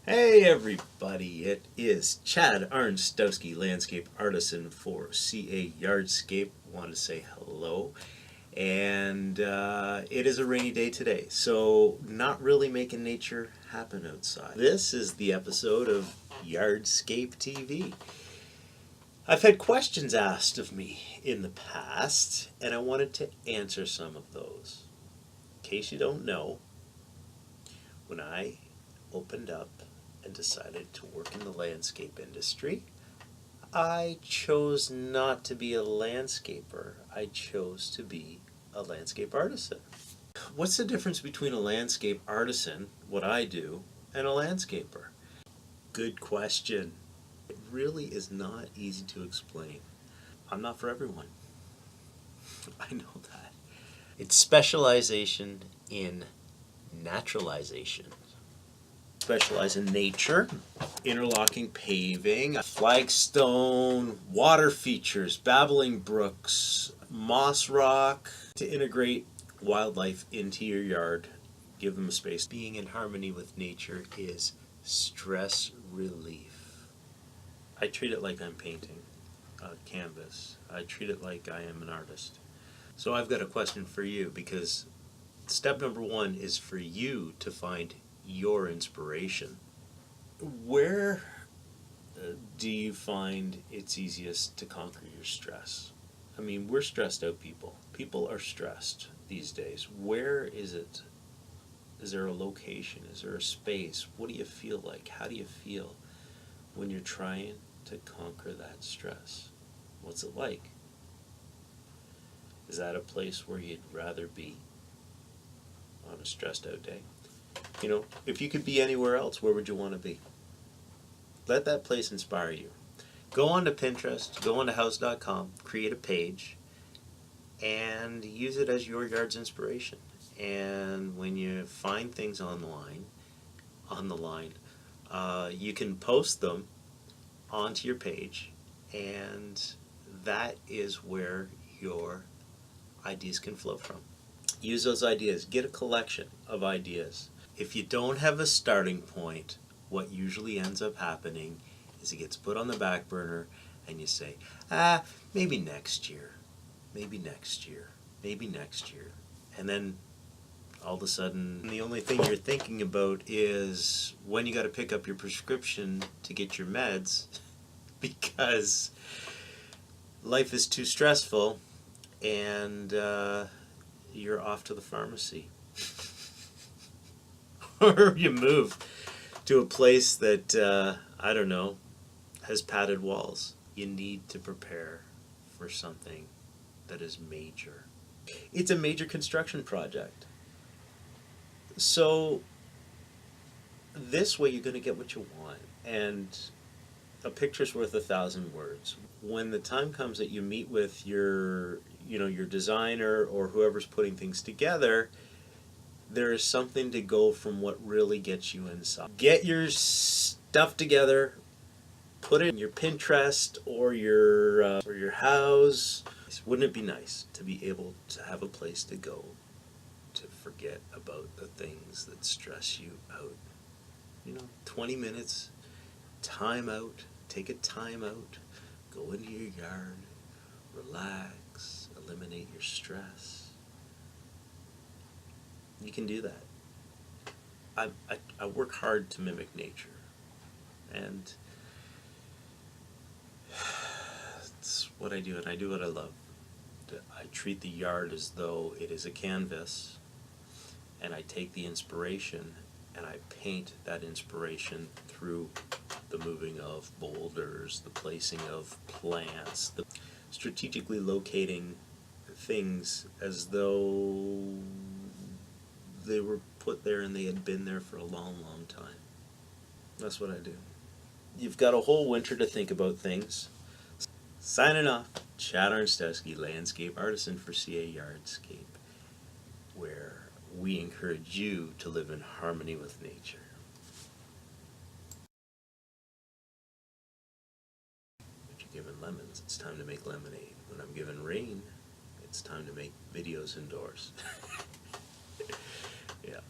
Hey everybody, it is Chad Arnstowski, landscape artisan for CA Yardscape. Want to say hello. And it is a rainy day today, so not really making nature happen outside. This is the episode of Yardscape TV. I've had questions asked of me in the past, and I wanted to answer some of those. In case you don't know, when I opened up and decided to work in the landscape industry, I chose not to be a landscaper. I chose to be a landscape artisan. What's the difference between a landscape artisan, what I do, and a landscaper? Good question. It really is not easy to explain. I'm not for everyone. I know that. It's specialization in naturalization. Specialize in nature, interlocking paving, flagstone, water features, babbling brooks, moss rock, to integrate wildlife into your yard, give them a space. Being in harmony with nature is stress relief. I treat it like I'm painting a canvas. I treat it like I am an artist. So I've got a question for you, because step number one is for you to find your inspiration. Where do you find it's easiest to conquer your stress? I mean, we're stressed out people. People are stressed these days. Where is it? Is there a location? Is there a space? What do you feel like? How do you feel when you're trying to conquer that stress? What's it like? Is that a place where you'd rather be on a stressed out day? You know, if you could be anywhere else, where would you want to be? Let that place inspire you. Go on to Pinterest, go on to house.com, create a page, and use it as your yard's inspiration. And when you find things on the line, you can post them onto your page, and that is where your ideas can flow from. Use those ideas. Get a collection of ideas. If you don't have a starting point, what usually ends up happening is it gets put on the back burner and you say, maybe next year, maybe next year, maybe next year. And then all of a sudden, the only thing you're thinking about is when you got to pick up your prescription to get your meds because life is too stressful and you're off to the pharmacy. Or you move to a place that, I don't know, has padded walls. You need to prepare for something that is major. It's a major construction project. So this way you're going to get what you want. And a picture's worth 1,000 words. When the time comes that you meet with your designer or whoever's putting things together, there is something to go from what really gets you inside. Get your stuff together, put it in your Pinterest or your house. Wouldn't it be nice to be able to have a place to go to forget about the things that stress you out? 20 minutes, time out, take a time out, go into your yard, relax, eliminate your stress. You can do that. I work hard to mimic nature, and it's what I do, and I do what I love. I treat the yard as though it is a canvas, and I take the inspiration and I paint that inspiration through the moving of boulders, the placing of plants, the strategically locating things as though they were put there and they had been there for a long, long time. That's what I do. You've got a whole winter to think about things. Signing off, Chad Arnstowski, landscape artisan for CA Yardscape, where we encourage you to live in harmony with nature. When you're given lemons, it's time to make lemonade. When I'm given rain, it's time to make videos indoors. Yeah.